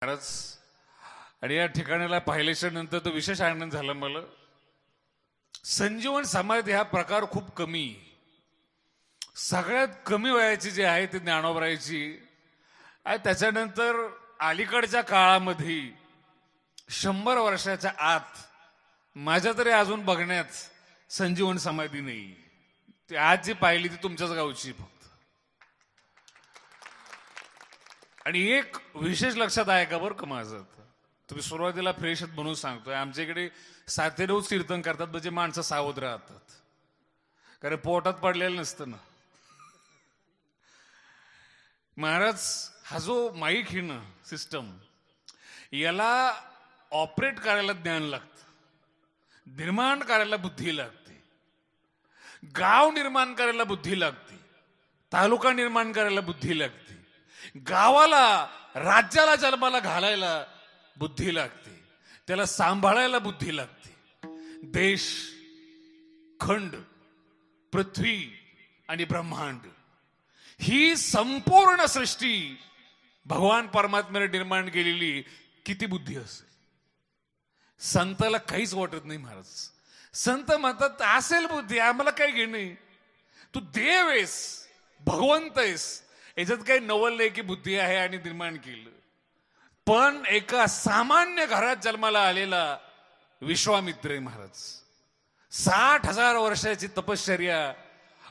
महाराज आणि या ठिकाणाला पाहिल्याच्या नंतर तो विशेष आनंद झाला मला. संजीवन समाधी हा प्रकार खूप कमी, सगळ्यात कमी वयाची जी आहे ती ज्ञानोबरायची आहे. त्याच्यानंतर अलीकडच्या काळामध्ये 100 वर्षाच्या आत माझ्या तरी अजून बघण्यात संजीवन समाधी नाही. ती आज जी पाहिली ती तुमच्याच गावची फक्त. आणि एक विशेष लक्षात आहे का बरं का माझं, तुम्ही सुरुवातीला फ्रेश म्हणून सांगतोय, आमच्या इकडे 7 रोज कीर्तन करतात म्हणजे माणसं सावध राहतात, कारण पोटात पडलेलं नसतं ना. महाराज हा जो माईक ही ना सिस्टम, याला ऑपरेट करायला ज्ञान लागतं, निर्माण करायला बुद्धी लागते, गाव निर्माण करायला बुद्धी लागते, तालुका निर्माण करायला बुद्धी लागते, गावाला राज्याला जन्माला घालायला बुद्धी लागते, त्याला सांभाळायला बुद्धी लागते. देश, खंड, पृथ्वी आणि ब्रह्मांड ही संपूर्ण सृष्टी भगवान परमात्म्याने निर्माण केलेली किती बुद्धी असेल. संताला काहीच वाटत नाही महाराज. संत म्हणतात असेल बुद्धी, आम्हाला काही घेणं नाही, तू देव आहेस, भगवंत आहेस, याच्यात काही नवल नाही की बुद्धी आहे आणि निर्माण केलं. पण एका सामान्य घरात जन्माला आलेला विश्वामित्र आहे महाराज. 60,000 वर्षाची तपश्चर्या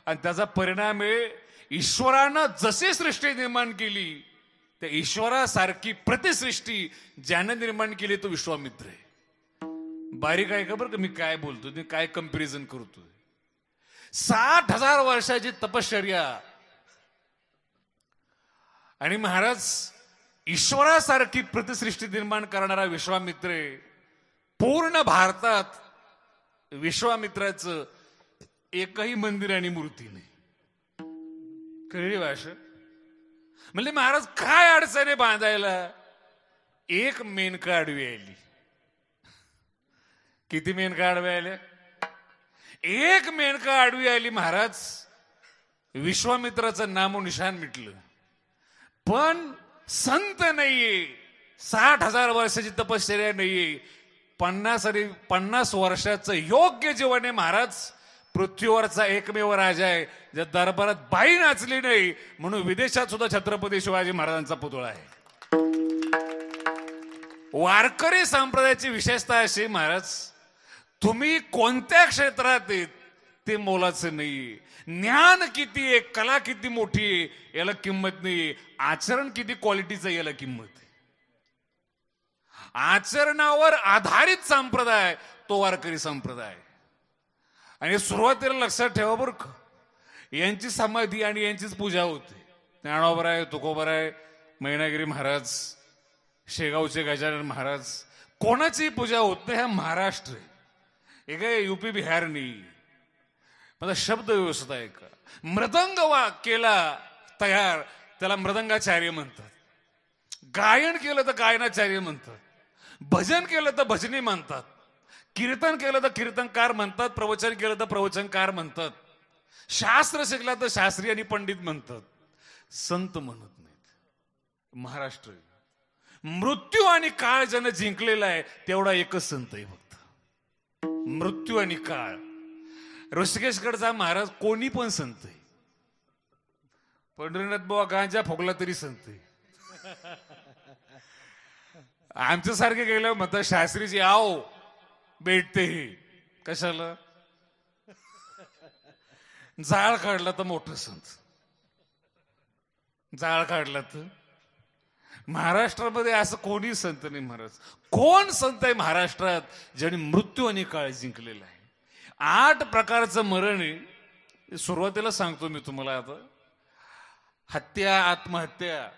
आणि त्याचा परिणाम आहे ईश्वरानं जशी सृष्टी निर्माण केली त्या ईश्वरासारखी प्रतिसृष्टी ज्यानं निर्माण केली तो विश्वामित्र आहे. बारीक आहे का बरं का मी काय बोलतो, मी काय कंपॅरिझन करतोय. 60,000 वर्षाची तपश्चर्या आणि महाराज ईश्वरासारखी प्रतिसृष्टी निर्माण करणारा विश्वामित्र. पूर्ण भारतात विश्वामित्राचं एकही मंदिर आणि मूर्ती नाही. कळली भाषा? म्हणजे महाराज काय अडचणी बांधायला, एक मेनका आडवी आली. किती मेनका आडवी आल्या? एक मेनका आडवी आली महाराज. विश्वामित्राचं नामो निशान मिटलं. पण संत नाहीये, 60,000 वर्षाची तपश्चर्या नाहीये, 50 वर्षाचं योग्य जीवन आहे महाराज. पृथ्वीवरचा एकमेव राजा आहे ज्या दरबारात बाई नाचली नाही, म्हणून विदेशात सुद्धा छत्रपती शिवाजी महाराजांचा पुतळा आहे. वारकरी संप्रदायाची विशेषता अशी महाराज, तुम्ही कोणत्या क्षेत्रात आहेत ते मोलाचं नाही. ज्ञान किती आहे, कला किती मोठी आहे याला किंमत नाही, आचरण किती क्वालिटीचं याला किंमत आहे. आचरणावर आधारित संप्रदाय तो वारकरी संप्रदाय. आणि सुरुवातीला लक्षात ठेवा बरं का, यांची समाधी आणि यांचीच पूजा होते. ज्ञानोबराय, तुकोबराय, मैनागिरी महाराज, शेगावचे गजानन महाराज, कोणाची पूजा होत नाही. हा महाराष्ट्र आहे, हे काय युपी बिहार नाही. माझा शब्द व्यवस्था आहे का? मृदंग केला तयार त्याला मृदंगाचार्य म्हणतात, गायन केलं तर गायनाचार्य म्हणतात, भजन केलं तर भजनी म्हणतात, कीर्तन केलं तर कीर्तनकार म्हणतात, प्रवचन केलं तर प्रवचनकार म्हणतात, शास्त्र शिकला तर शास्त्री आणि पंडित म्हणतात, संत म्हणत नाहीत. महाराष्ट्र मृत्यू आणि काळ ज्यानं जिंकलेला आहे तेवढा एकच संत आहे फक्त. मृत्यू आणि काळ. ऋषिकेशकडचा महाराज कोणी पण संत आहे. पंढरीनाथ बुवा गांजा फोगला तरी संत आहे. आमच्या सारखे गेलं म्हणतात शास्त्रीजी आओ भेटते हे कशाला. जाळ काढला तर मोठं संत, जाळ काढला तर. महाराष्ट्रामध्ये असं कोणी संत नाही महाराज. कोण संत आहे महाराष्ट्रात ज्याने मृत्यू आणि काळ जिंकलेला आहे? 8 प्रकारचं मरण आहे. सुरुवातीला सांगतो मी तुम्हाला. आता हत्या, आत्महत्या,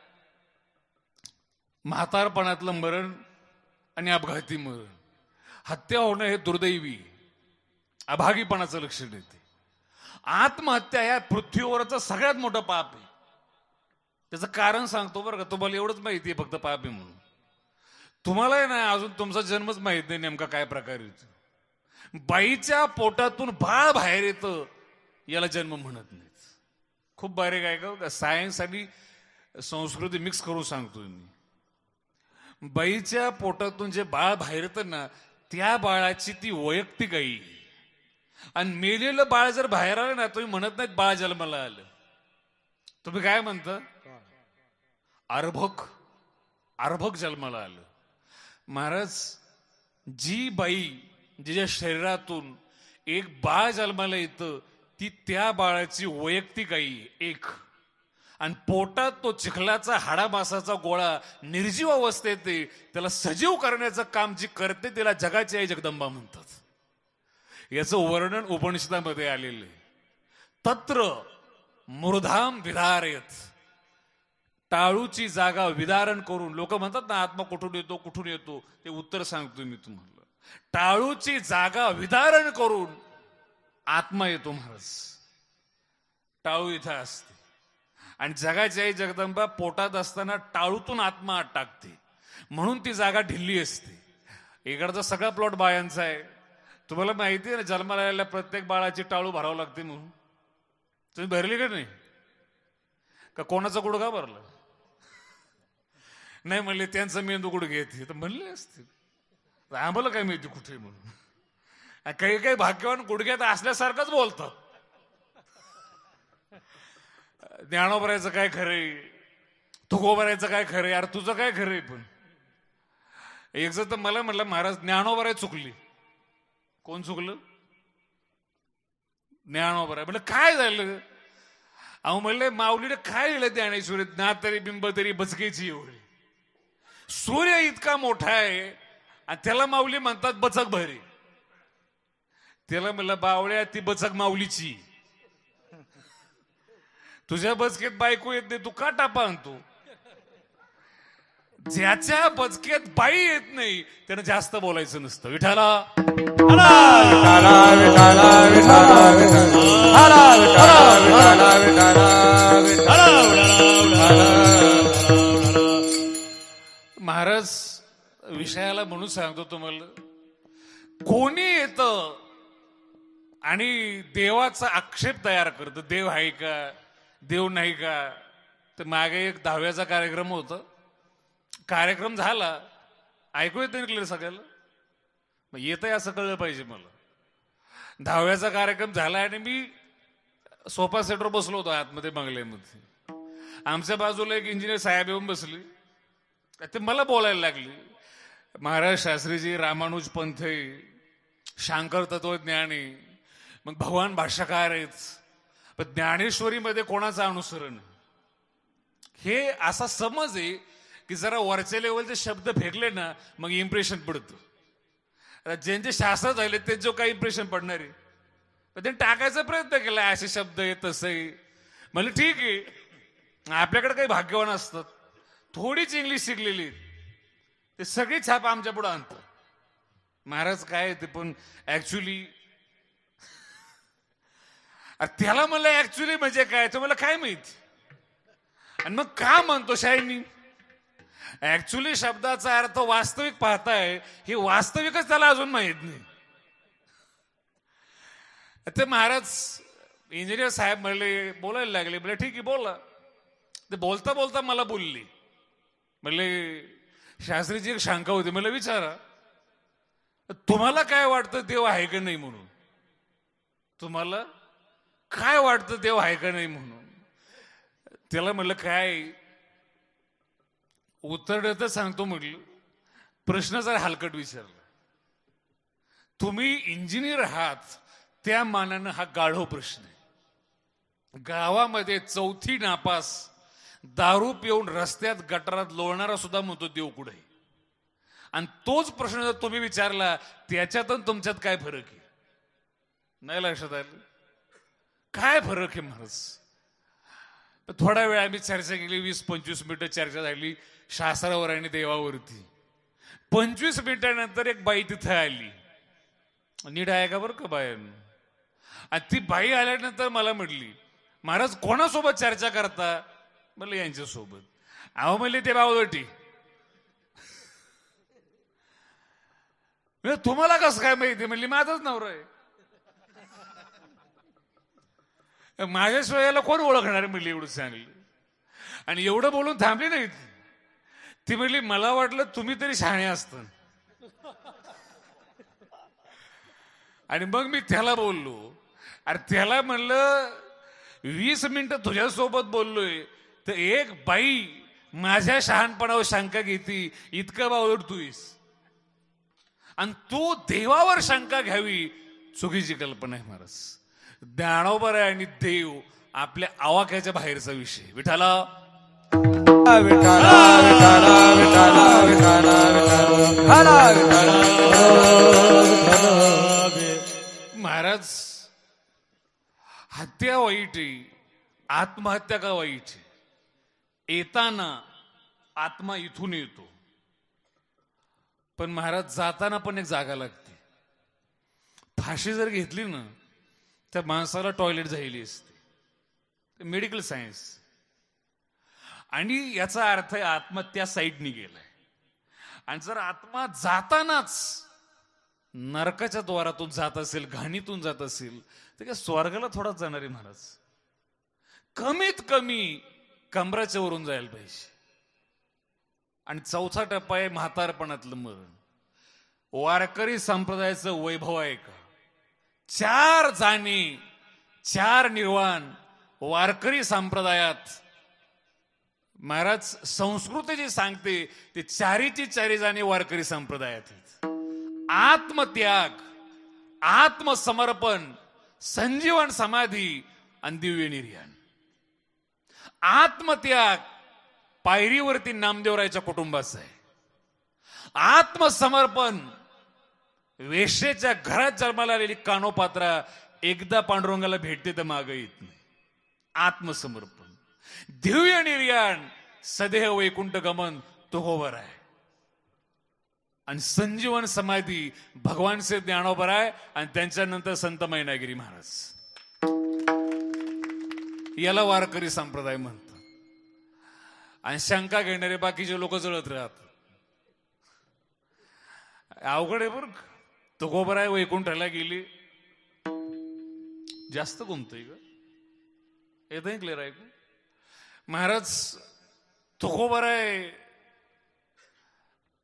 म्हातारपणातलं मरण आणि अपघाती मरण. हत्या होणं हे दुर्दैवी, अभागीपणाचं लक्षण येते. आत्महत्या ह्या पृथ्वीवरचं सगळ्यात मोठं पाप आहे. त्याचं कारण सांगतो बरं का, तुम्हाला एवढंच माहिती आहे फक्त पाप आहे म्हणून. तुम्हालाही नाही अजून तुमचा जन्मच माहित नाही नेमका काय प्रकार येतो. बाईच्या पोटातून बाळ बाहेर येतं याला जन्म म्हणत नाहीत. खूप बारीक आहे का, सायन्स आणि संस्कृती मिक्स करून सांगतोय मी. बाईच्या पोटातून जे बाळ बाहेर येतं ना, त्या बाळाची ती वैयक्तिक आई. आणि मेलेलं बाळ जर बाहेर आलं ना, तुम्ही म्हणत नाहीत बाळ जन्माला आलं. तुम्ही काय म्हणता? अर्भक अर्भक जन्माला आलं. महाराज, जी बाई जिच्या शरीरातून एक बाळ जन्माला येतं, ती त्या बाळाची वैयक्तिक आई एक. आणि पोटात तो चिखलाचा हाडामासाचा गोळा निर्जीव अवस्थेत त्याला सजीव करण्याचं काम जी करते, तिला जगाची आई जगदंबा म्हणतात. याचं वर्णन उपनिषदामध्ये आलेलं आहे. तत्र मूर्धाम विधारयत. टाळूची जागा विदारण करून, लोक म्हणतात ना आत्मा कुठून येतो कुठून येतो, ते उत्तर सांगतो मी तुम्हाला. टाळूची जागा विदारण करून आत्मा येतो महाराज. टाळू इथं असते आणि जगाची आई जगदंबा पोटात असताना टाळूतून आत्मा आत टाकते, म्हणून ती जागा ढिल्ली असते. इकडचा सगळा प्लॉट बायांचा आहे. तुम्हाला माहिती आहे ना, जन्माला आलेल्या प्रत्येक बाळाची टाळू भरावं लागते म्हणून. तुम्ही भरली का नाही? का कोणाचा गुडघा भरला नाही म्हणले, त्यांचा मेंदू गुडघे येते तर म्हणले असते. आम्हाला काय माहिती कुठे म्हणून. काही काही भाग्यवान गुडघ्यात असल्यासारखंच बोलतात. ज्ञानोबरायचं काय खरंय, तुकोबरायचं काय खरंय, यार तुझं काय खरंय. पण एक जर तर मला म्हटलं, महाराज ज्ञानोबराय चुकली. कोण चुकलं? ज्ञानोबराय. म्हटलं काय झालं? अहो म्हणले, माऊलीने काय लिहिलं ज्ञानेश्वरी, ना तरी बिंब तरी बचकेची एवढी. सूर्य इतका मोठा आहे आणि त्याला माऊली म्हणतात बचक भरी. त्याला म्हणलं, बावळ्या ती बचक माऊलीची. तुझ्या बचकेत बायको येत नाही, तू का टापा आणतो? ज्याच्या बचकेत बाई येत नाही त्यानं जास्त बोलायचं नसतं. विठाला महाराज, विषयाला म्हणून सांगतो तुम्हाला, कोणी येतं आणि देवाचा आक्षेप तयार करतं, देव आहे का देव नाही का. तर मागे एक 10व्याचा कार्यक्रम होता. कार्यक्रम झाला, ऐकू येत नाही सगळ्याला, मग येत आहे असं कळलं पाहिजे मला. 10व्याचा कार्यक्रम झाला आणि मी सोफा सेटवर बसलो होतो आतमध्ये बंगल्यामध्ये. आमच्या बाजूला एक इंजिनियर साहेब येऊन बसले. ते मला बोलायला लागले, महाराज शास्त्रीजी रामानुज पंथ, शांकर तत्वज्ञानी, मग भगवान भाष्यकार आहेत, पण ज्ञानेश्वरीमध्ये कोणाचं अनुसरण. हे असा समज आहे की जरा वरच्या लेवलचे शब्द फेकले ना, मग इम्प्रेशन पडतं. ज्यांचे शास्त्र झाले त्यांच्यावर काही इम्प्रेशन पडणार आहे. पण त्यांनी टाकायचा प्रयत्न केला, असे शब्द आहे तसं आहे. म्हणजे ठीक आहे, आपल्याकडे काही भाग्यवान असतात, थोडीच इंग्लिश शिकलेली, ते सगळी छाप आमच्या पुढे आणतात. महाराज काय ते, पण ऍक्च्युली त्याला म्हणलं ऍक्च्युली म्हणजे काय, तर मला काय माहिती. आणि मग का म्हणतो शायनी? ऍक्च्युली शब्दाचा अर्थ वास्तविक पाहताय, हे वास्तविकच त्याला अजून माहित नाही. ते महाराज इंजिनियर साहेब म्हणले, बोलायला लागले. म्हणले ठीक आहे बोला. ते बोलता बोलता मला बोलली, म्हणले शास्त्रीची एक शंका होती, मला विचारा तुम्हाला काय वाटतं देव आहे का नाही म्हणून. तुम्हाला काय वाटतं देव आहे का नाही म्हणून. त्याला म्हणलं काय उत्तर देतं सांगतो म्हटलं. प्रश्न जरा हलकट विचारला. तुम्ही इंजिनियर आहात त्या मानानं हा गाढव प्रश्न आहे. गावामध्ये 4थी नापास दारू पिऊन रस्त्यात गटारात लोळणारा सुद्धा म्हणतो देव कुठे. आणि तोच प्रश्न जर तुम्ही विचारला, त्याच्यात तुमच्यात काय फरक आहे? नाही लक्षात आलं काय फरक आहे महाराज. थोडा वेळ आम्ही चर्चा केली, 20-25 मिनिटं चर्चा झाली शास्त्रावर आणि देवावरती. 25 मिनिटानंतर एक बाई तिथे आली. नीट आहे का बरं का बायानं. आणि ती बाई आल्यानंतर मला म्हटली, महाराज कोणासोबत चर्चा करता? म्हणलं यांच्यासोबत. अहो म्हणले ते बावळटी. तुम्हाला कसं काय माहिती? म्हणली माझाच नवरा आहे. माझ्याशिवाय याला कोण ओळखणार म्हणली, एवढं सांगली. आणि एवढं बोलून थांबली नाही. ती म्हणली मला वाटलं तुम्ही तरी शहाणे असत. आणि मग मी त्याला बोललो, अरे त्याला म्हणलं 20 मिनिटं तुझ्यासोबत बोललोय तर एक बाई माझ्या शहाणपणावर शंका घेती, इतकं बावळट तूस, आणि तू देवावर शंका घ्यावी, चुकीची कल्पना आहे महाराज. ज्ञानोबर आहे आणि देव आपल्या आवाक्याच्या बाहेरचा विषय. विठाला महाराज, हत्या वाईट आहे, आत्महत्या का वाईट आहे? येताना आत्मा इथून येतो, पण महाराज जाताना पण एक जागा लागते. फाशी जर घेतली ना त्या माणसाला टॉयलेट झालेली असते, मेडिकल सायन्स. आणि याचा अर्थ आहे आत्मा त्या साईडनी गेलाय. आणि जर आत्मा जातानाच नरकाच्या द्वारातून जात असेल, घाणीतून जात असेल, तर काय स्वर्गाला थोडाच जाणार आहे महाराज? कमीत कमी कमराच्या वरून जायला पाहिजे. आणि चौथा टप्पा आहे म्हातारपणातलं मरण. वारकरी संप्रदायाचं वैभव आहे का? 4 जाणे 4 निर्वाण वारकरी संप्रदायात. महाराज संस्कृती जी सांगते ते 4ची जाणे वारकरी संप्रदायात आहेत. आत्मत्याग, आत्मसमर्पण, संजीवन समाधी आणि दिव्य निर्याण. आत्मत्याग पायरीवरती नामदेवरायच्या कुटुंबाचं आहे. आत्मसमर्पण वेश्येच्या घरात जन्माला आलेली कानोपात्रा एकदा पांडुरंगाला भेटते तर मागे येत नाही. आत्मसमर्पण. दिव्य निर्याण सदेह वैकुंठ गमन तुकोबर आहे. आणि संजीवन समाधी भगवान श्री ज्ञानोबर आहे आणि त्यांच्यानंतर संत मैनागिरी महाराज. याला वारकरी संप्रदाय म्हणतात. आणि शंका घेणारे बाकीचे लोक जळत राहतात. अवघड आहे बरं. तुकोबर आहे, वैकुंठाला गेली, जास्त गुमतोय का? येत क्लिअर आहे का महाराज? तुकोबर आहे,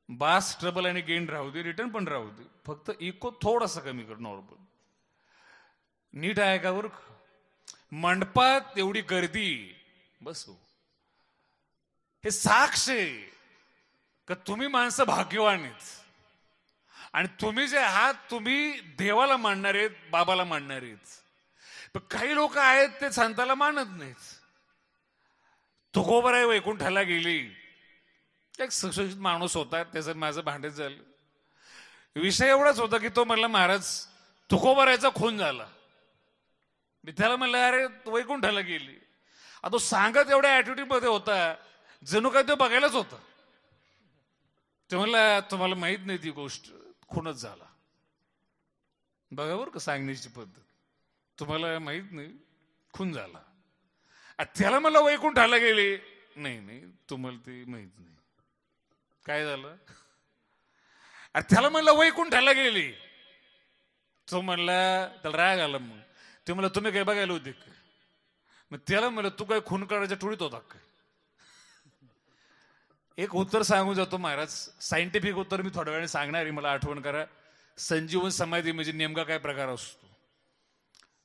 बास ट्रबल आणि गेन राहू दे, रिटर्न पण राहू दे, फक्त इको थोडासा कमी कर, नॉर्मल. नीट आहे का बरं? मंडपात एवढी गर्दी, बस हो. हे साक्ष आहे का तुम्ही माणसं भाग्यवान आहेत. आणि तुम्ही जे आहात तुम्ही देवाला मानणार आहेत, बाबाला मानणार आहेत. पण काही लोक आहेत ते संताला मानत नाहीत. तुकोबर आहे, वैकुंठाला गेली, एक सुशिक्षित माणूस होता, त्याचं माझं भांडण झालं. विषय एवढाच होता की तो म्हणला महाराज तुकोबरायचा खून झाला. मी त्याला म्हणलं अरे वैकुंठाला गेली. आता तो सांगत एवढ्या ऍटिट्यूड मध्ये होता जणू काय तो बघायलाच होता. ते म्हणला तुम्हाला माहित नाही ती गोष्ट, खूनच झाला. बघा बरं का सांगण्याची पद्धत. तुम्हाला माहित नाही, खून झाला. त्याला मला वैकुंठाला गेले, नाही नाही तुम्हाला ते माहित नाही. काय झालं? त्याला म्हणलं वैकुंठाला गेली. तो म्हणला, त्याला राग आला. मग ते म्हणलं तुम्ही काय बघायला होते का? मग त्याला म्हणलं तू काय खून करायच्या टोळीत होता काय? एक उत्तर सांगून जातो महाराज, सायंटिफिक उत्तर मी थोड्या वेळाने सांगणार आहे, मला आठवण करा. संजीवन समाधी म्हणजे नेमका काय प्रकार असतो.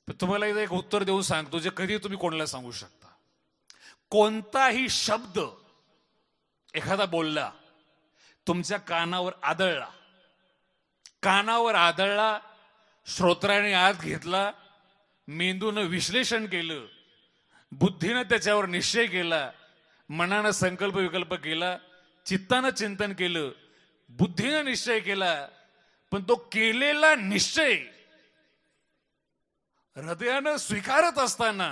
पण तुम्हाला एक उत्तर देऊन सांगतो जे कधी तुम्ही कोणाला सांगू शकता. कोणताही शब्द एखादा बोलला, तुमच्या कानावर आदळला, श्रोत्राने आत घेतला, मेंदूनं विश्लेषण केलं, बुद्धीनं त्याच्यावर निश्चय केला, मनानं संकल्प विकल्प केला, चित्तानं चिंतन केलं, बुद्धीनं निश्चय केला, पण तो केलेला निश्चय हृदयानं स्वीकारत असताना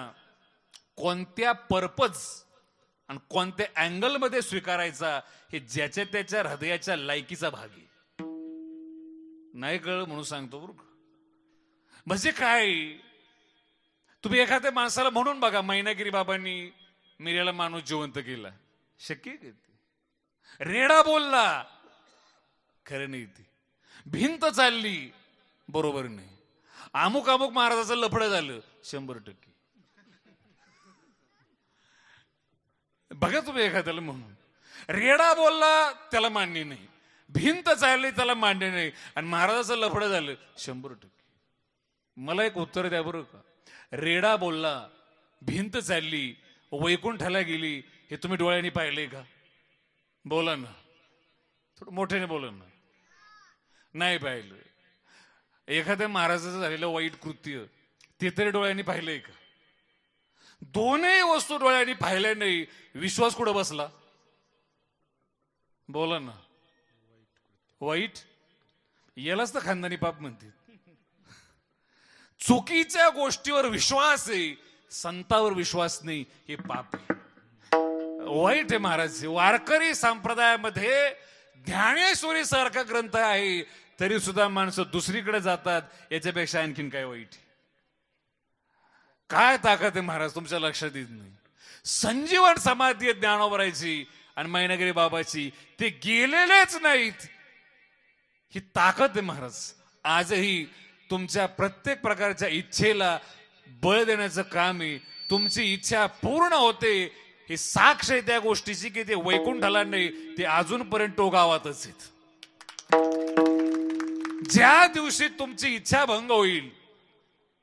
कोणत्या पर्पज आणि कोणत्या अँगल मध्ये स्वीकारायचा हे ज्याच्या त्याच्या हृदयाच्या लायकीचा भाग आहे. नाही कळलं म्हणून सांगतो बरं. म्हणजे काय, तुम्ही एखाद्या माणसाला म्हणून बघा मैनागिरी बाबांनी मिऱ्याला माणूस जिवंत केला, शक्य आहे? रेडा बोलला, खरं नाही. ती भिंत चालली, बरोबर नाही. अमुक महाराजाचं लफडं झालं, 100%. बघा तुम्ही एखाद्याला म्हणून. रेडा बोलला त्याला मान्य नाही, भिंत चालली त्याला मान्य नाही, आणि महाराजाचं लफडं झालं 100%. मला एक उत्तर द्या बरं का. रेडा बोलला, भिंत चालली, वैकुंठाला गेली, हे तुम्ही डोळ्यांनी पाहिले का? बोला ना, थोडं मोठ्याने बोला ना. नाही पाहिलं. एखाद्या महाराजाचं झालेलं वाईट कृत्य ते तरी डोळ्यांनी पाहिलंय का? दोनही वस्तू डोळ्यांनी पाहिल्या नाही, विश्वास कुठं बसला? बोला ना. वाईट यालाच तर खानदानी पाप म्हणते. चुकीच्या गोष्टीवर विश्वास आहे, संतावर विश्वास नाही, हे पाप आहे, वाईट आहे महाराज. वारकरी संप्रदायामध्ये ज्ञानेश्वरी सारखा ग्रंथ आहे, तरी सुद्धा माणसं दुसरीकडे जातात. याच्यापेक्षा आणखीन काय वाईट? काय ताकद आहे महाराज, तुमच्या लक्षात येत नाही. संजीवन समाधी आहे ज्ञानोबरायची आणि मैनागिरी बाबाची, ते गेलेलेच नाहीत. ही ताकद आहे महाराज. आजही तुमच्या प्रत्येक प्रकारच्या इच्छेला बळ देण्याचं काम आहे. तुमची इच्छा पूर्ण होते, हे साक्ष आहे त्या गोष्टीची की ते वैकुंठाला नाही, ते अजूनपर्यंत टोगावातच आहेत. ज्या दिवशी तुमची इच्छा भंग होईल,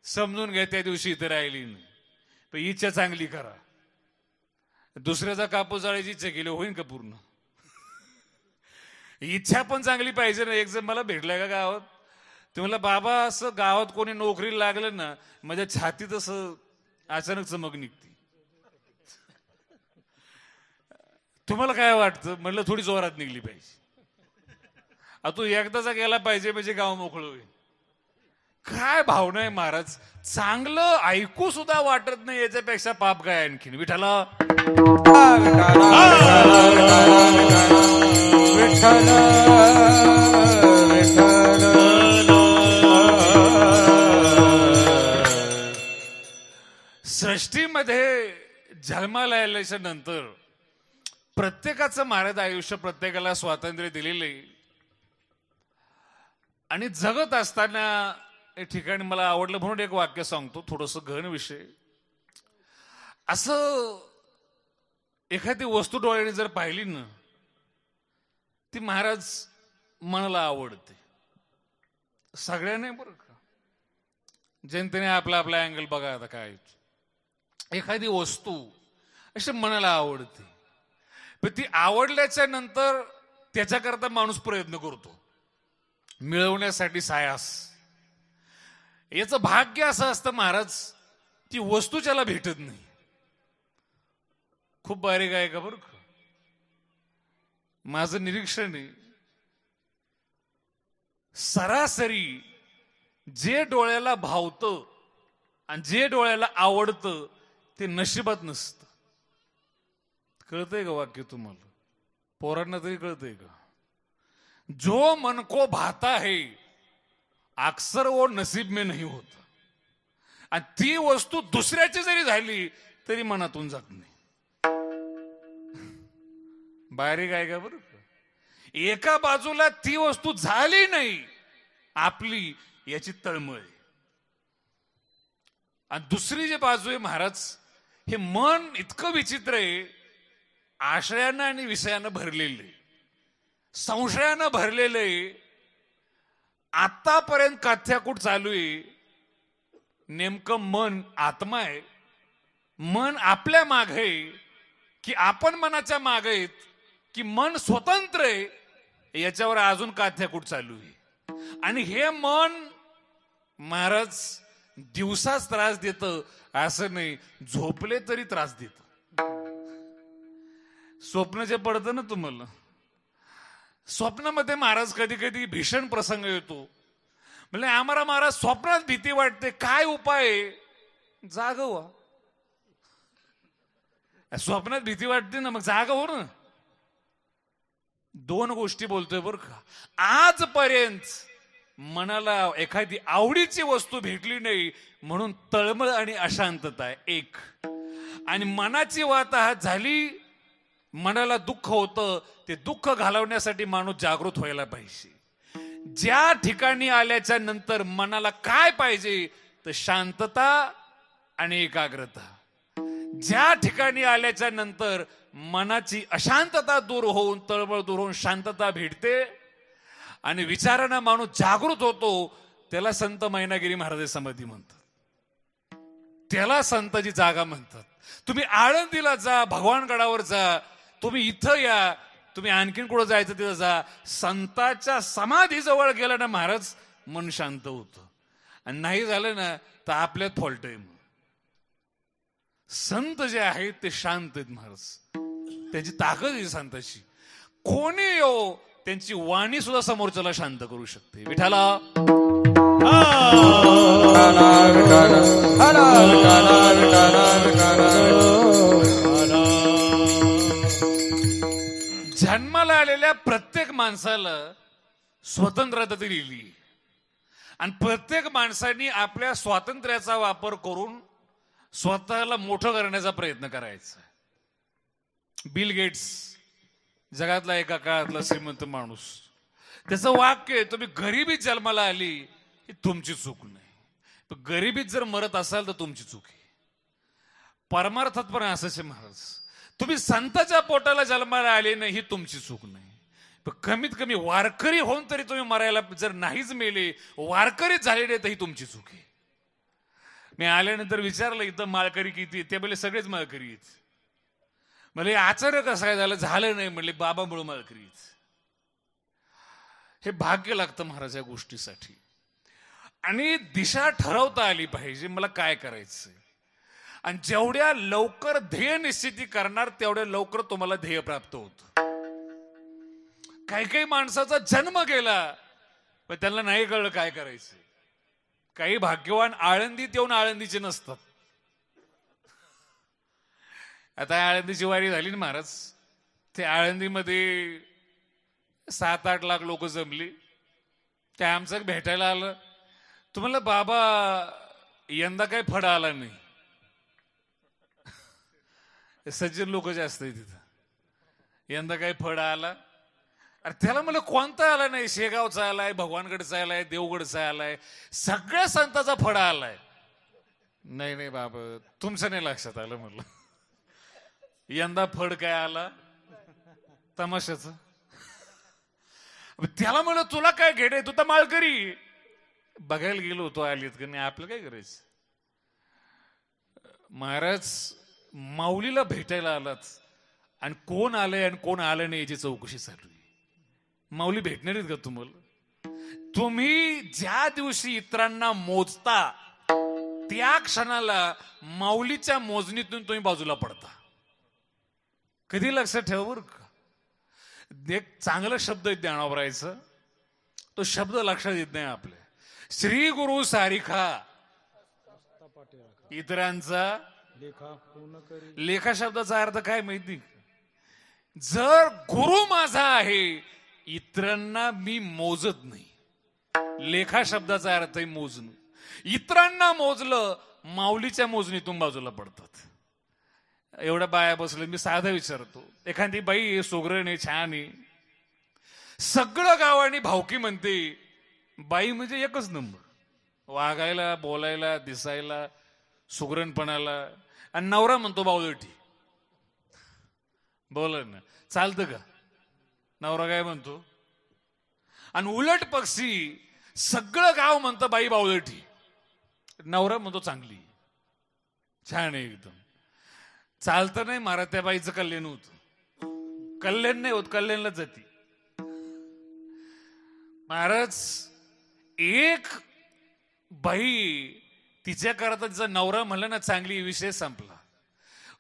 समजून घ्या त्या दिवशी इथे राहिली नाही. पण इच्छा चांगली करा. दुसऱ्याचा कापूस जाळायची इच्छा केली, होईल का पूर्ण? इच्छा पण चांगली पाहिजे ना. एक जण मला भेटलाय का गावात, ते म्हणलं बाबा असं गावात कोणी नोकरीला लागलं ना, माझ्या छातीत असं अचानक चमक निघते. तुम्हाला काय वाटतं? म्हणलं थोडी जोरात निघली पाहिजे. तू एकदाचा गेला पाहिजे म्हणजे गाव मोकळं होईल. काय भावना आहे महाराज. चांगलं ऐकू सुद्धा वाटत नाही, याच्यापेक्षा पाप काय आणखीन? विठाला सृष्टीमध्ये जन्माला आल्याच्या नंतर प्रत्येकाचं महाराज आयुष्य प्रत्येकाला स्वातंत्र्य दिलेले, आणि जगत असताना एक ठिकाणी मला आवडलं म्हणून एक वाक्य सांगतो, थोडस घन विषय. असं एखादी वस्तू डोळ्याने जर पाहिली ना, ती महाराज मनाला आवडते. सगळ्यांनी बरं का, जनतेने आपला आपला अँगल बघा. आता काय एखादी वस्तू अशी मनाला आवडते, पण ती आवडल्याच्या नंतर त्याच्याकरता माणूस प्रयत्न करतो मिळवण्यासाठी सायास. याचं भाग्य असं असतं महाराज, ती वस्तू त्याला भेटत नाही. खूप बारीक आहे का बरं का. माझं निरीक्षण आहे, सरासरी जे डोळ्याला भावतं आणि जे डोळ्याला आवडतं ते नशिबात नसतं. कळतंय का वाक्य तुम्हाला? पोरांना तरी कळतंय का? जो मन को भाता है अक्सर वो नसीब में नहीं होता. आणि ती वस्तू दुसऱ्याची जरी झाली तरी मनातून जात नाही. बारीक आहे का बरं का. एका बाजूला ती वस्तू झाली नाही आपली, याची तळमळ, आणि दुसरी जी बाजू आहे महाराज, हे मन इतकं विचित्र आहे, आशयानं आणि विषयानं भरलेलं आहे, संशयानं भरलेलं आहे. आतापर्यंत कथ्याकूट चालू आहे. नेमकं मन आत्मा आहे, मन आपल्या मागे आहे की आपण मनाच्या मागे आहेत, की मन स्वतंत्र आहे, याच्यावर अजून कथ्याकूट चालू आहे. आणि हे मन महाराज दिवसाच त्रास देतं असं नाही, झोपले तरी त्रास देतं. स्वप्न जे पडतं ना तुम्हाला, स्वप्नामध्ये महाराज कधी कधी भीषण प्रसंग येतो. म्हणजे आम्हाला महाराज स्वप्नात भीती वाटते, काय उपाय? जाग व्हा. स्वप्नात भीती वाटते ना, मग जाग हो ना. दोन गोष्टी बोलतोय बरं का. आजपर्यंत मनाला एखादी आवडीची वस्तू भेटली नाही म्हणून तळमळ आणि अशांतता आहे एक, आणि मनाची वाताहत झाली, मनाला दुःख होतं, ते दुःख घालवण्यासाठी माणूस जागृत व्हायला पाहिजे. ज्या ठिकाणी आल्याच्या नंतर मनाला काय पाहिजे तर शांतता आणि एकाग्रता. ज्या ठिकाणी आल्याच्या नंतर मनाची अशांतता दूर होऊन, तळमळ दूर होऊन शांतता भेटते आणि विचारांना माणूस जागृत होतो, त्याला संत मैनागिरी महाराज समाधी म्हणतात, त्याला संताची जागा म्हणतात. तुम्ही आळंदीला जा, भगवानगडावर जा, तुम्ही इथं या, तुम्ही आणखीन कुठं जायचं तिथं जा, संताच्या समाधीजवळ गेलं ना महाराज मन शांत होतं. आणि नाही झालं ना तर आपल्यात फॉल्ट आहे. संत जे आहेत ते शांत आहेत महाराज, त्यांची ताकद आहे संताची. कोणी येऊ त्यांची वाणी सुद्धा समोरच्याला शांत करू शकते. विठाला जन्माला आलेल्या प्रत्येक माणसाला स्वतंत्रता दिलेली आणि प्रत्येक माणसाने आपल्या स्वातंत्र्याचा वापर करून स्वतःला मोठं करण्याचा प्रयत्न करायचा. बिल गेट्स जगातला एका काळातला श्रीमंत माणूस, त्याचं वाक्य आहे, तुम्ही गरिबीत जन्माला आली ही तुमची चूक नाही, गरिबीत जर मरत असाल तर तुमची चूक आहे. परमार्थात पण असंच आहे महाराज, तुम्ही संताच्या पोटाला जन्माला आले नाही ही तुमची चूक नाही, पण कमीत कमी वारकरी होऊन तरी तुम्ही मरायला जर नाहीच मेले, वारकरीच झाले नाही तर ही तुमची चूक आहे. मी आल्यानंतर विचारलं इथं माळकरी किती, ते बोलले सगळेच माळकरी आहेत. म्हणजे आचार्य कसं काय झालं नाही, म्हणले बाबामुळे माळकरी आहेत. हे भाग्य लागतं महाराज या गोष्टीसाठी. आणि दिशा ठरवता आली पाहिजे मला काय करायचंय, आणि जेवढ्या लवकर ध्येय निश्चिती करणार तेवढ्या लवकर तुम्हाला ध्येय प्राप्त होत. काही काही माणसाचा जन्म गेला पण त्यांना नाही कळलं काय करायचं. काही भाग्यवान आळंदीत येऊन आळंदीचे नसतात. आता आळंदीची वारी झाली ना महाराज, ते आळंदीमध्ये 7-8 लाख लोक जमली. ते आमचं भेटायला आलं, तुम्हाला बाबा यंदा काही फड आला नाही. सज्जन लोक जास्त आहे तिथं, यंदा काही फड आला. अरे त्याला मला कोणता आला नाही, शेगावचा आलाय, भगवानगडचा आलाय, देवगडचा आलाय, सगळ्या संताचा फड आलाय. नाही नाही बाबा तुमचं नाही लक्षात आलं. म्हटलं यंदा फड काय आला तमाशाच. त्याला म्हणलं तुला काय घेणे, तू तर माळकरी. बघायला गेलो होतो आलीत का नाही, आपलं काय करायचं. महाराज माऊलीला भेटायला आलात आणि कोण आलंय आणि कोण आलं नाही याची चौकशी चालू आहे. माऊली भेटणार आहेत का तुम्हाला. तुम्ही ज्या दिवशी इतरांना मोजता त्या क्षणाला माऊलीच्या मोजणीतून तुम्ही बाजूला पडता. कधी लक्षात ठेवा बरं का. एक चांगला शब्द ज्ञानावरायचं, तो शब्द लक्षात येत नाही आपल्या. श्री गुरु सारिखा इतरांचा लेखा शब्दाचा अर्थ काय माहिती. जर गुरु माझा आहे इतरांना मी मोजत नाही. लेखा शब्दाचा अर्थ आहे मोजणं. इतरांना मोजलं माऊलीच्या मोजणीतून बाजूला पडतात. एवढ्या बाया बसले, मी साधा विचारतो, एखादी बाई सोगरण आहे, छान आहे, सगळं गावाने भावकी म्हणते, बाई म्हणजे एकच नंबर, वागायला, बोलायला, दिसायला, सुगरणपणाला, आणि नवरा म्हणतो बावळटी. बोल ना, चालतं का. नवरा काय म्हणतो, आणि उलट पक्षी सगळं गाव म्हणतं बाई बावळटी, नवरा म्हणतो चांगली, छान आहे एकदम. चालतं नाही महाराज, त्या बाईचं कल्याण होत. कल्याण नाही होत, कल्याणला जाती. महाराज एक बाई तिच्या करता तिचा नवरा म्हणलं ना चांगली, विषय संपला.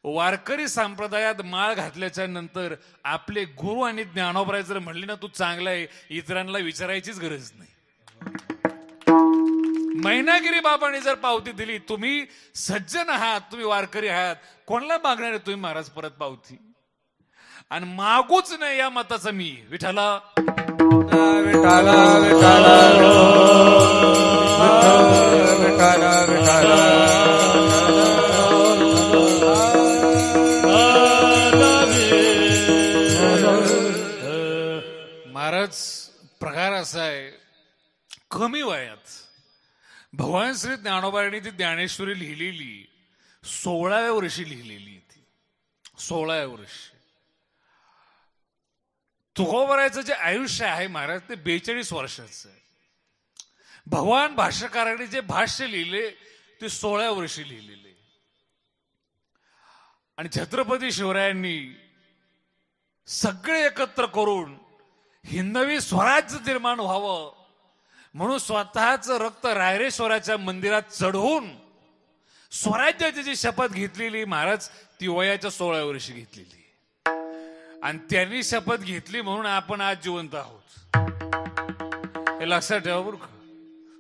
वारकरी संप्रदायात माळ घातल्याच्या नंतर आपले गुरु आणि ज्ञानोबराय जर म्हणले ना तू चांगला आहे, इतरांना विचारायचीच गरज नाही. मैनागिरी बाबांनी जर पावती दिली, तुम्ही सज्जन आहात, तुम्ही वारकरी आहात, कोणाला मागणार आहे तुम्ही महाराज परत पावती. आणि मागूच नाही या मताचा मी. विठाला विठाला विठाला विठाला विठाला. महाराज प्रकार असा आहे, कमी वयात भगवान श्री ज्ञानोबांनी ती ज्ञानेश्वरी लिहिलेली, 16व्या वर्षी लिहिलेली ती. 16व्या वर्षी. तुकोबरायचं जे आयुष्य आहे महाराज ते 42 वर्षाचं आहे. भगवान भाष्यकारांनी जे भाष्य लिहिले ते 16व्या वर्षी लिहिलेले. आणि छत्रपती शिवरायांनी सगळे एकत्र करून हिंदवी स्वराज्य निर्माण व्हावं म्हणून स्वतःचं रक्त रायरेश्वराच्या मंदिरात चढवून स्वराज्याची जी शपथ घेतलेली महाराज ती वयाच्या 16व्या वर्षी घेतलेली. आणि त्यांनी शपथ घेतली म्हणून आपण आज जिवंत आहोत. हे लक्षात ठेवा बरं का.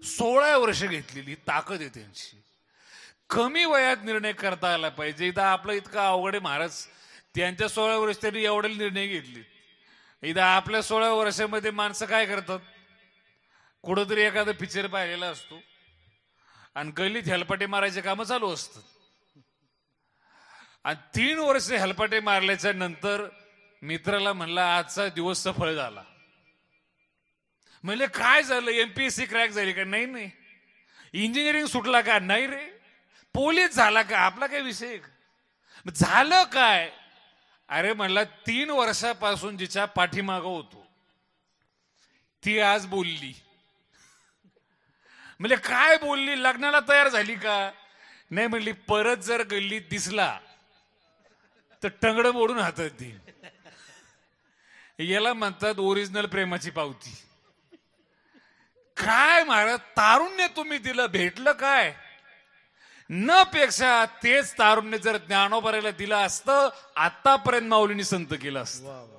16 वर्ष घेतलेली ताकद आहे त्यांची. कमी वयात निर्णय करता आला पाहिजे. इथं आपलं इतकं अवघड आहे महाराज. त्यांच्या 16 वर्ष त्यांनी एवढे निर्णय घेतले. इथं आपल्या 16 वर्षामध्ये माणसं काय करतात, कुठंतरी एखादा पिक्चर पाहिलेला असतो आणि गल्लीत हेलपाटे मारायचे कामं चालू असतात. आणि 3 वर्ष हेलपाटे मारल्याच्या नंतर मित्राला म्हणला आजचा दिवस सफळ झाला. म्हणजे काय झालं, एमपीएससी क्रॅक झाली का? नाही नाही. इंजिनिअरिंग सुटला का? नाही रे. पोलीस झाला का? आपला काय विषय झालं काय? अरे म्हणला 3 वर्षापासून जिच्या पाठीमागं होतो ती आज बोलली. म्हणजे काय बोलली? लग्नाला तयार झाली का? नाही म्हणली परत जर गल्लीत दिसला तर टंगड मोडून हातात ती. याला म्हणतात ओरिजिनल प्रेमाची पावती. काय महाराज तारुण्य तुम्ही दिलं, भेटलं काय? न पेक्षा तेच तारुण्य जर ज्ञानोबाला दिलं असतं आतापर्यंत माऊलींनी संत केलं असतं.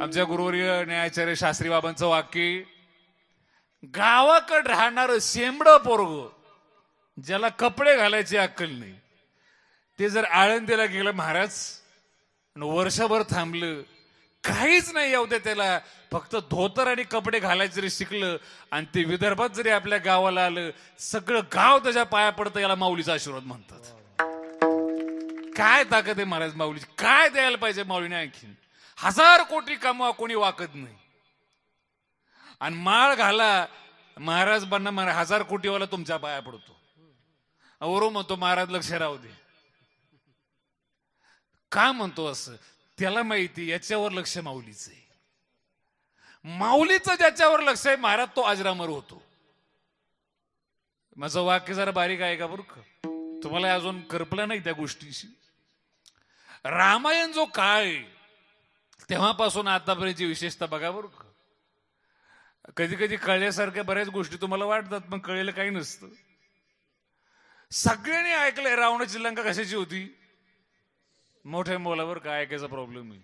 आमच्या गुरुवर्य न्यायाचार्य शास्त्री बाबांचं वाक्य, गावाकडे राहणार शेंबड पोरग ज्याला कपडे घालायची अक्कल नाही ते जर आळंदीला गेलं महाराज वर्षभर थांबलं, काहीच नाही येऊ दे त्याला, फक्त धोतर आणि कपडे घालायचे जरी शिकलं आणि ते विदर्भात जरी आपल्या गावाला आलं सगळं गाव त्याच्या पाया पडतं. याला माऊलीचा आशीर्वाद म्हणतात. काय ताकद आहे महाराज माऊलीची. काय द्यायला पाहिजे माऊलीने आणखीन. 1000 कोटी कमवा कोणी वाकत नाही. आणि माळ घाला महाराज बनना महाराज 1000 कोटीवाला तुमच्या पाया पडतो. वरून म्हणतो महाराज लक्ष राहू दे. का म्हणतो असं? त्याला माहिती याच्यावर लक्ष माऊलीचं आहे. माऊलीचं ज्याच्यावर लक्ष आहे महाराज तो अजरामर होतो. माझं वाक्य जरा बारीक आहे का बरं का? तुम्हाला अजून करपलं नाही त्या गोष्टीशी. रामायण जो काळ आहे तेव्हापासून आतापर्यंतची विशेषता बघा बरं का. कधी कधी कळल्यासारख्या बऱ्याच गोष्टी तुम्हाला वाटतात पण कळलेलं काही नसतं. सगळ्यांनी ऐकलंय रावणाची लंका कशाची होती. मोठ्या मुलावर काय ऐकायचा प्रॉब्लेम आहे.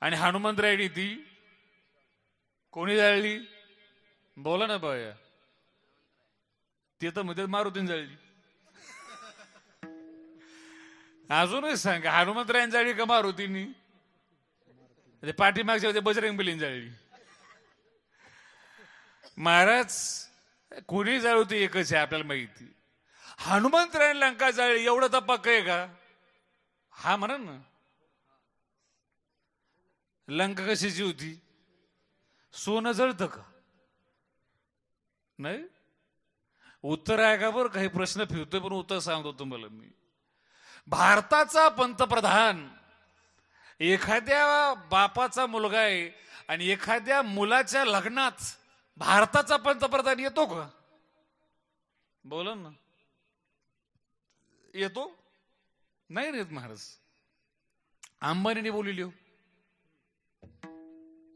आणि हनुमंतरायणी ती कोणी जाळली? बोला ना बाया. ती तर मध्ये मारुतीने जाळली. अजूनच सांगा हनुमंतरायणी जाळली का मारुतीनी? पाठीमागच्या होते बजरंगबलीने जाळली. महाराज कोणी जाळू ती एकच आहे आपल्याला माहिती. हनुमंतरायणी लंका जाळली एवढं तपाक आहे का? हा म्हणा ना. लंका कशाची होती? सोनं जळतं का? नाही. उत्तर आहे का बरं? काही प्रश्न फिरतोय पण उत्तर सांगतो तुम्हाला मी. भारताचा पंतप्रधान एखाद्या बापाचा मुलगा आहे आणि एखाद्या मुलाच्या लग्नात भारताचा पंतप्रधान येतो का? बोला ना. येतो? नाही येत महाराज. अंबानीने बोलली हो.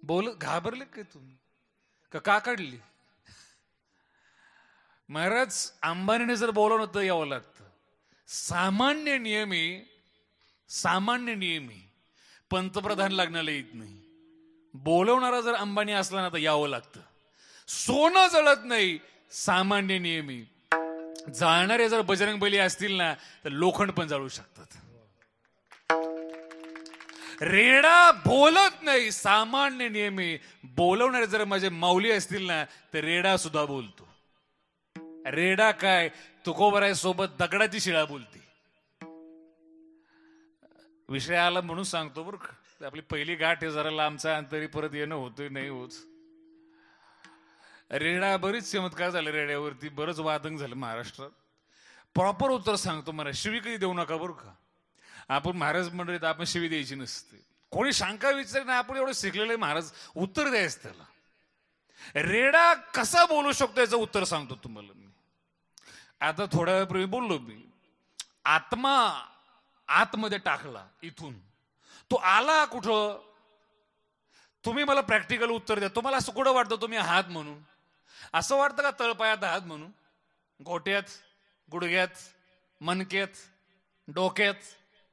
बोल घाबरले काय तुम्ही का काढली? महाराज अंबानीने जर बोलवलं तर यावं लागतं. सामान्य नियमी पंतप्रधान लग्नाला येत नाही. बोलवणारा जर अंबानी असला ना तर यावं लागतं. सोनं जळत नाही सामान्य नियमी. जाळणारे जर बजरंगबली असतील ना तर लोखंड पण जाळू शकतात. रेडा बोलत नाही सामान्य नियमी. बोलवणारे जर माझे माऊली असतील ना तर रेडा सुद्धा बोलतो. रेडा काय तुकोबराय सोबत दगडाची शिळा बोलते. विषय आला म्हणून सांगतो बरं का. आपली पहिली गाठ आहे जरा लांबचा अंतरी परत येणं होतोय नाही होत. रेडा बरीच चमत्कार झाले रेड्यावरती. बरंच वादंग झालं महाराष्ट्रात. प्रॉपर उत्तर सांगतो. मला शिवी कधी देऊ नका बरं का. आपण महाराज मंडळीत आपण शिवी द्यायची नसते. कोणी शंका विचार नाही, आपण एवढं शिकलेलं महाराज, उत्तर द्यायचं त्याला. रेडा कसा बोलू शकतो याचं उत्तर सांगतो तुम्हाला मी. आता थोड्या वेळापूर्वी बोललो मी, आत्मा आतमध्ये टाकला इथून, तो आला कुठं? तुम्ही मला प्रॅक्टिकल उत्तर द्या. तुम्हाला असं कुठं वाटतं तुम्ही आहात म्हणून? असं वाटतं का तळपायात आहात म्हणून? गोट्यात, गुडघ्यात, मनक्यात, डोक्यात,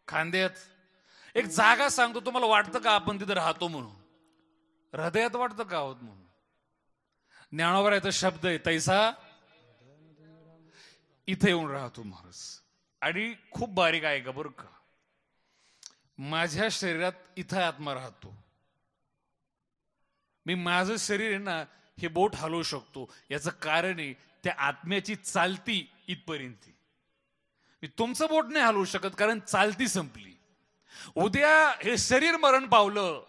खांद्यात? एक जागा सांगतो, तुम्हाला वाटतं का आपण तिथे राहतो म्हणून? हृदयात वाटतं का आहोत म्हणून? ज्ञानोबराचा शब्द आहे, तैसा इथे येऊन राहतो महाराज. आणि खूप बारीक आहे का बरं का. माझ्या शरीरात इथं आत्मा राहतो. मी माझं शरीर आहे ना, हे बोट हलवू शकतो. याचं कारण आहे त्या आत्म्याची चालती इथपर्यंत. मी तुमचं बोट नाही हलवू शकत, कारण चालती संपली. उद्या हे शरीर मरण पावलं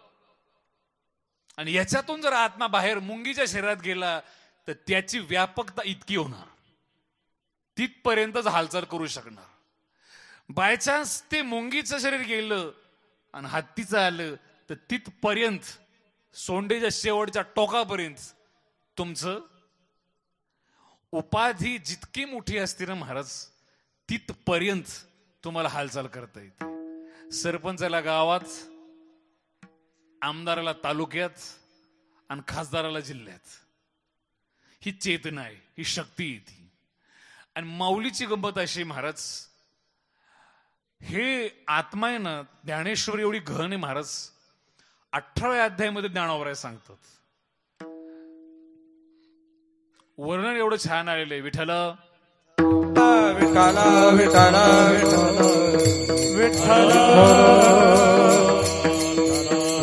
आणि याच्यातून जर आत्मा बाहेर मुंगीच्या शरीरात गेला तर त्याची व्यापकता इतकी होणार, तिथपर्यंतच हालचाल करू शकणार. बायचान्स ते मुंगीचं शरीर गेलं आणि हत्तीचं आलं तर तिथपर्यंत, सोंडेच्या शेवटच्या टोकापर्यंत तुमचं उपाधी जितकी मोठी असते ना महाराज, तिथपर्यंत तुम्हाला हालचाल करता येते. सरपंचाला गावात, आमदाराला तालुक्यात आणि खासदाराला जिल्ह्यात. ही चेतना आहे, ही शक्ती येते. आणि माऊलीची गंमत अशी महाराज, हे आत्मा आहे ना, ज्ञानेश्वर एवढी घन आहे महाराज. 18व्या अध्यायामध्ये ज्ञानोबराय सांगतात, वर्णन एवढं छान आलेलं आहे. विठ्ठल विठ्ठल विठ्ठल विठ्ठल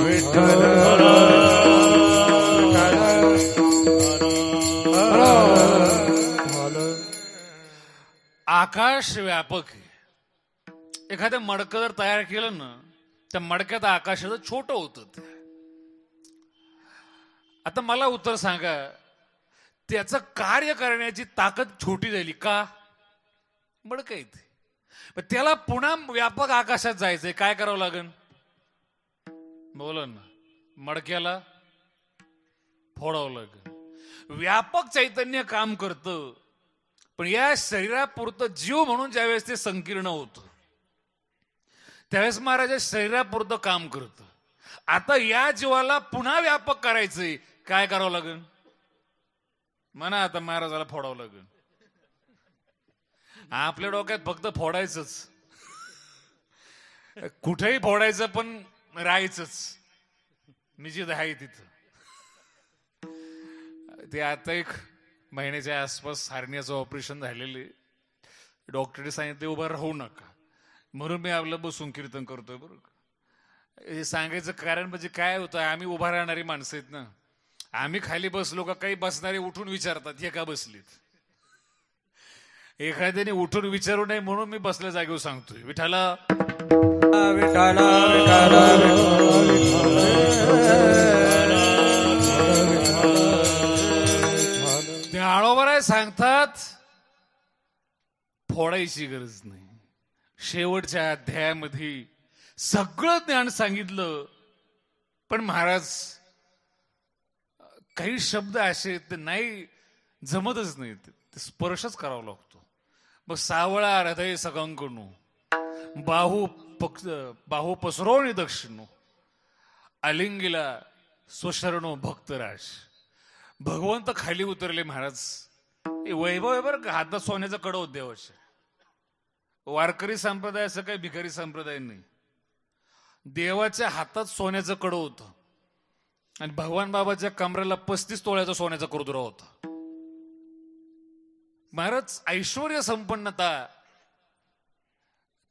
विठ्ठल आकाश व्यापक आहे. एखाद्या मडकं जर तयार केलं ना, त्या मडक्यात आकाशाचं छोटं होतं. आता मला उत्तर सांगा, त्याचं कार्य करण्याची ताकद छोटी झाली का? मडकं येते. त्याला पुन्हा व्यापक आकाशात जायचंय, काय करावं लागेल? बोला ना. मडक्याला फोडावं लागेल. व्यापक चैतन्य काम करतं, पण या शरीरापुरतं जीव म्हणून ज्यावेळेस ते संकीर्ण होतं, त्यावेळेस महाराज शरीरापुरतं काम करतं. आता या जीवाला पुन्हा व्यापक करायचंय, काय करावं लागेल? म्हणा आता महाराजाला फोडावं लागेल. आपल्या डोक्यात फक्त फोडायचंच, कुठेही फोडायचं, पण राहायचंच. मी जिथं आहे तिथं. ते आता एक महिन्याच्या आसपास हार्नियाचं ऑपरेशन झालेले. डॉक्टरने सांगितले उभं राहू नका, म्हणून मी आपलं बसून कीर्तन करतोय बरं का. हे सांगायचं कारण म्हणजे काय होतं, आम्ही उभा राहणारी माणसं आहेत ना. आम्ही खाली बसलो का काही बसणारे उठून विचारतात, हे का बसलीत? एखाद्याने उठून विचारू नये म्हणून मी बसल्या जागेवर सांगतोय, विठाला विठाला ज्ञानोबराय सांगतात, फोडायची गरज नाही. शेवटच्या अध्यायामध्ये सगळं ज्ञान सांगितलं, पण महाराज काही शब्द असे ते नाही जमतच नाही, ते स्पर्शच करावा लागतो. मग सावळा हृदय सगंकणू, बाहू पसरवणी दक्षिणू, अलिंगीला स्वशरणो भक्तराज. भगवंत खाली उतरले महाराज. वैभव आहे बरं का, हातात सोन्याचा कडा होत देवाचे. वारकरी संप्रदाय असं काही भिकारी संप्रदाय नाही. देवाच्या हातात सोन्याचं कडं होतं आणि भगवान बाबाच्या कमरेला 35 तोळ्याचा सोन्याचा कुरदुरा होता. महाराज ऐश्वर्य संपन्नता.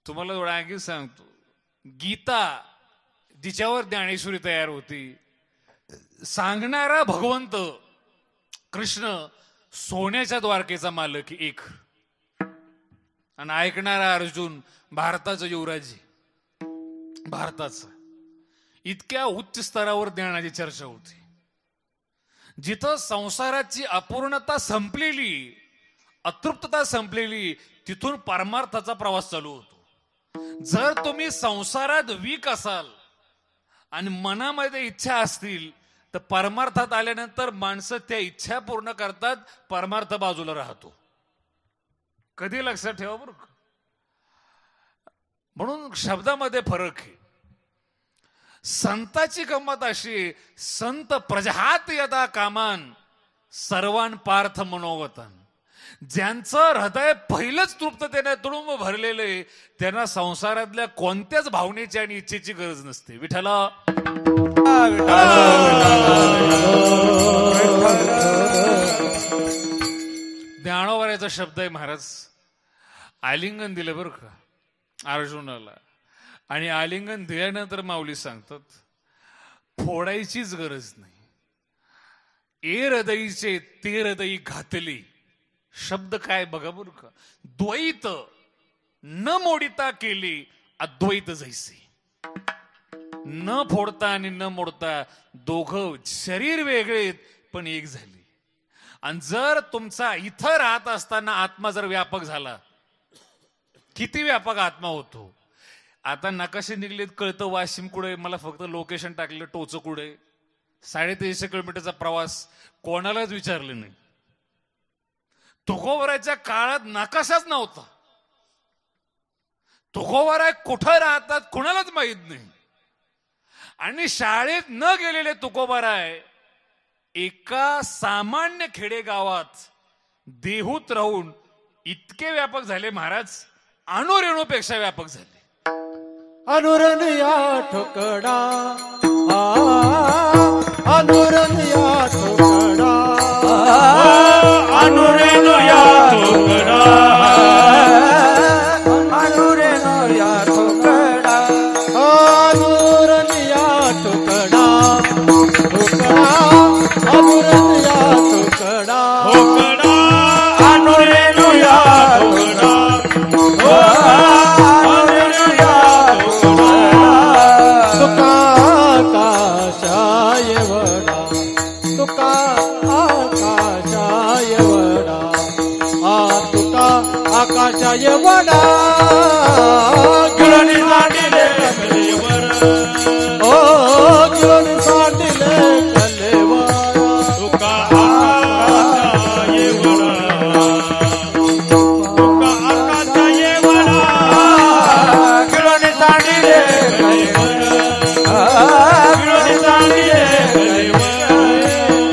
तुम्हाला थोडा आणखी सांगतो, गीता जिच्यावर ज्ञानेश्वरी तयार होती, सांगणारा भगवंत कृष्ण सोन्याच्या द्वारकेचा मालक एक, आणि ऐकणारा अर्जुन भारताचा युवराज, भारताचा. इतक्या उच्च स्तरावर ज्ञानाची चर्चा होती. जिथं संसाराची अपूर्णता संपलेली, अतृप्तता संपलेली, तिथून परमार्थाचा प्रवास चालू होतो. जर तुम्ही संसारात वीक असाल आणि मनामध्ये इच्छा असतील तर परमार्थात आल्यानंतर माणसं त्या इच्छा पूर्ण करतात, परमार्थ बाजूला राहतो. कधी लक्षात ठेवा बरं. म्हणून शब्दामध्ये फरक आहे. संताची गंमत अशी, संत प्रजहात यदा कामान सर्वान पार्थ मनोगतान. ज्यांचं हृदय पहिलंच तृप्ततेने तुडुंब भरलेले, त्यांना संसारातल्या कोणत्याच भावनेची आणि इच्छेची गरज नसते. विठ्ठला ज्ञानोबाचा शब्द आहे महाराज. आलिंगन दिलं बरं का अर्जुनाला, आणि आलिंगन दिल्यानंतर माऊली सांगतात फोडायचीच गरज नाही. ए हृदयीचे ते हृदयी घातली. शब्द काय बघा बरं का. द्वैत न मोडिता केली अद्वैत जैसे. न फोडता आणि न मोडता दोघं शरीर वेगळे पण एक झाली. आणि जर तुमचा इथं राहत असताना आत्मा जर व्यापक झाला, किती व्यापक आत्मा होतो. आता नकाशे निघलेत, कळतं वाशिम कुठे, मला फक्त लोकेशन टाकलं टोच कुठे. 350 किलोमीटरचा प्रवास कोणालाच विचारलं नाही. तुकोबराच्या काळात नकाशाच नव्हता. तुकोबराय कुठं राहतात कुणालाच माहित नाही. आणि शाळेत न गेलेले तुकोबराय एका सामान्य खेडेगावात देहूत राहून इतके व्यापक झाले महाराज, अणुरेणूपेक्षा व्यापक झाले. अनुरण या ठोकडा, अनुरण या ठोकडा, अनुरेणू या ठोकडा, अनुरण या ठोकडा, अनुरण या ठोकडा, ठोकडा, अनुरण या ठोकडा, ठोकडा, अनुरेणू या ठोकडा, अनुरेणू या ठोकडा. तुका आकाशाय वडा, तुका आकाशाय वडा, तुका आकाशाय वडा, गिळणी सांडिले कलेवर, ओ गिळणी सांडिले कलेवर, तुका आकाशाये वडा, तुका आकाशाये वडा, गिळणी सांडिले कलेवर, गिळणी सांडिले कलेवर.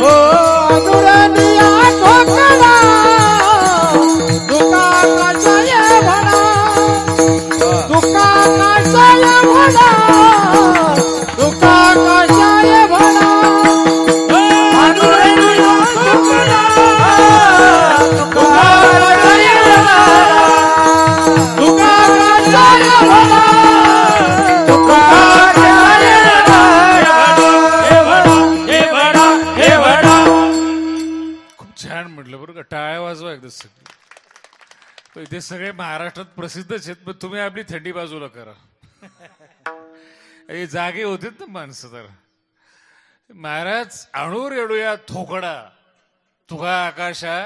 ओ अनुरणिया ठोकडा, तुका आकाशाय वडा, तुका आकाशाय वडा, तुका आकाशाय वडा, अनुरेणू या ठोकडा, तुका आकाशाय वडा, तुका आकाशाय वडा, तुका आकाशाय हे वडा, हे वडा. खूप छान म्हटलं बरं का. टाळ्या वाजवा एकदा सगळे. इथे सगळे महाराष्ट्रात प्रसिद्धच आहेत, पण तुम्ही आपली थंडी बाजूला करा. हे जागे होते ना माणसं. तर महाराज अणुरेणू या ठोकडा, तुका आकाशा.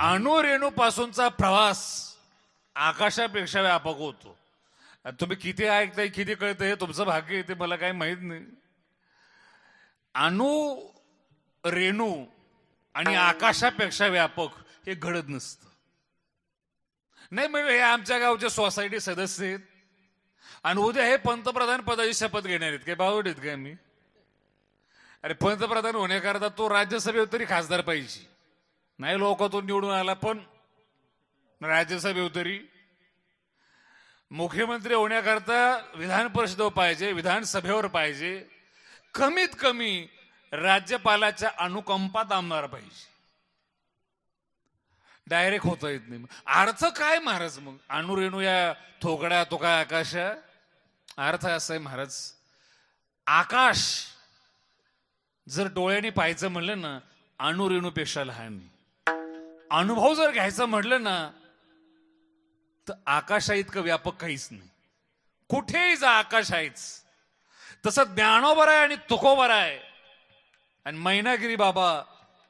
अणुरेणू पासूनचा प्रवास आकाशापेक्षा व्यापक होतो. तुम्ही किती ऐकताय, किती कळतं, हे तुमचं भाग्य आहे, ते मला काही माहित नाही. अणु रेणू आणि आकाशापेक्षा व्यापक हे घडत नसतं. नाही म्हणजे हे आमच्या गावचे सोसायटी सदस्य आहेत आणि उद्या हे पंतप्रधान पदाची शपथ घेणार आहेत. काय बावड आहेत काय मी? अरे पंतप्रधान होण्याकरता तो राज्यसभेवर तरी खासदार पाहिजे. नाही लोकातून निवडून आला पण राज्यसभेवर तरी. मुख्यमंत्री होण्याकरता विधान परिषदेवर पाहिजे, विधानसभेवर पाहिजे. कमीत कमी राज्यपालाच्या अनुकंपात आमदार पाहिजे. डायरेक्ट होता येत नाही. अर्थ काय महाराज मग अणुरेणू या ठोकड्या तुका आकाशा? अर्थ असा आहे महाराज, आकाश जर डोळ्याने पाहायचं म्हणलं ना अणुरेणूपेक्षा लहान. अनुभव जर घ्यायचं म्हटलं ना तर आकाशा इतकं व्यापक काहीच नाही. कुठेही जा आकाश आहेच. तसं ज्ञानोबर आहे आणि तुकोबर आहे आणि मैनागिरी बाबा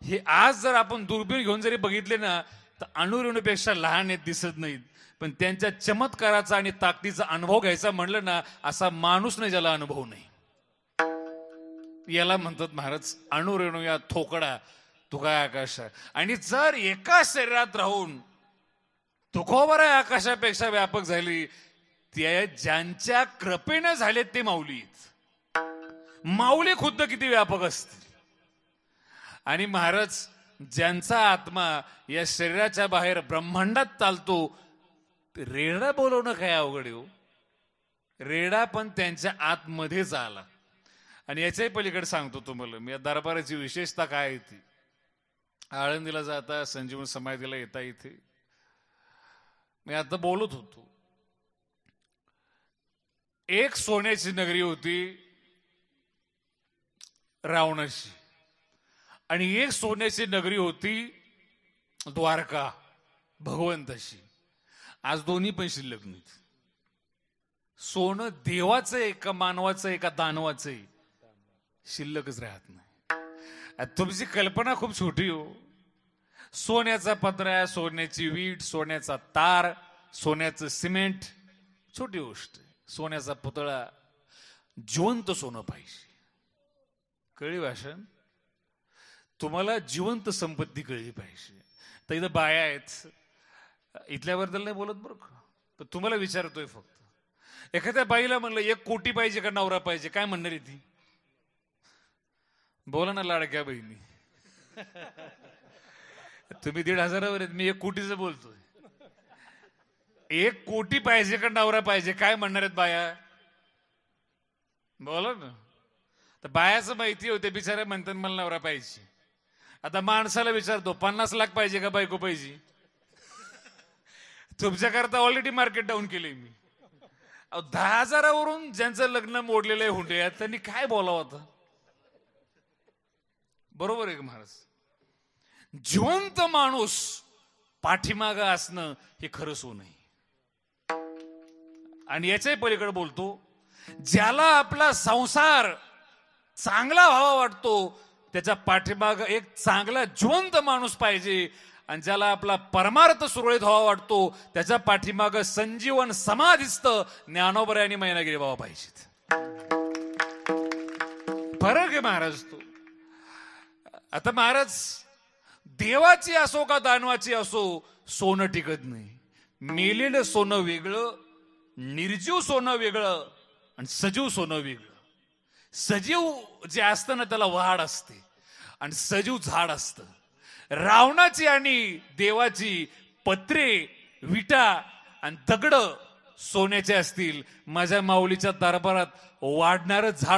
हे आज जर आपण दुर्बीण घेऊन जरी बघितले ना तर अणुरेणूपेक्षा लहान आहेत, दिसत नाहीत. पण त्यांच्या चमत्काराचा आणि ताकदीचा अनुभव घ्यायचा म्हणलं ना, असा माणूस नाही ज्याला अनुभव नाही. याला म्हणतात महाराज अणुरेणू या थोकडा तुका आकाश. आणि जर एका शरीरात राहून तुकोबर आकाशापेक्षा व्यापक झाली, त्या ज्यांच्या कृपेने झाले ते माऊली. माऊली खुद्द किती व्यापक असते. आणि महाराज ज्यांचा आत्मा या शरीराच्या बाहेर ब्रह्मांडात चालतो, रेडा बोलवणं काय अवघड आहे हो. रेडा पण त्यांच्या आतमध्येच आला. आणि याच्याही पलीकडे सांगतो तुम्हाला मी, या दरबाराची विशेषता काय आहे ती. आळंदीला जाता, संजीवन समाधीला येता, इथे मी आता बोलत होतो. एक सोन्याची नगरी होती रावणाची, आणि एक सोन्याची नगरी होती द्वारका भगवंताची. आज दोन्ही पण शिल्लक नाहीत. सोनं देवाचं आहे का मानवाचं आहे का दानवाचं आहे, शिल्लकच राहत नाही. तुमची कल्पना खूप छोटी हो. सोन्याचा पत्रा, सोन्याची वीट, सोन्याचा तार, सोन्याचं सिमेंट, छोटी गोष्ट. सोन्याचा पुतळा, जिवंत सोनं पाहिजे. कळली भाषा. तुम्हाला जिवंत संपत्ती कळली पाहिजे. तर इथं बाया आहेत, इथल्याबद्दल नाही बोलत बरं का, तर तुम्हाला विचारतोय फक्त. एखाद्या बाईला म्हणलं 1 कोटी पाहिजे का नवरा पाहिजे, काय म्हणणार आहे ती? बोला ना लाडक्या बहिणी. तुम्ही 1,500वर आहेत, मी 1 कोटीचं बोलतोय. 1 कोटी पाहिजे का नवरा पाहिजे, काय म्हणणार आहेत बाया? बोला ना. तर बायाचं माहिती होते, बिचाऱ्या म्हणतात मला नवरा पाहिजे. आता माणसाला विचारतो 50 लाख पाहिजे का बायको पाहिजे? तुमच्याकरता ऑलरेडी मार्केट डाऊन केले मी. 10,000वरून ज्यांचं लग्न मोडलेलं आहे हुंडे, त्यांनी काय बोलावं होतं? बरोबर आहे का महाराज? जिवंत माणूस पाठीमाग असणं हे खरं सोन आहे. आणि याच्याही पलीकडे बोलतो, ज्याला आपला संसार चांगला व्हावा वाटतो त्याच्या पाठीमाग एक चांगला जिवंत माणूस पाहिजे. आणि ज्याला आपला परमार्थ सुरळीत व्हावा वाटतो त्याच्या पाठीमाग संजीवन समाधिस्थ ज्ञानोबा आणि मैनागिरी बाबा पाहिजेत. फरक आहे महाराज तो. आता महाराज देवाची असो का दानवाची असो, सोनं टिकत नाही. मेलेलं सोनं वेगळं, निर्जीव सोनं वेगळं, आणि सजीव सोनं वेगळं. सजीव जे असतं ना त्याला वाढ असते, आणि सजीव झाड असतं. रावणाची आणि देवाची पत्रे, विटा आणि दगड सोन्याचे असतील, माझ्या माऊलीच्या दरबारात वाढणारं झाड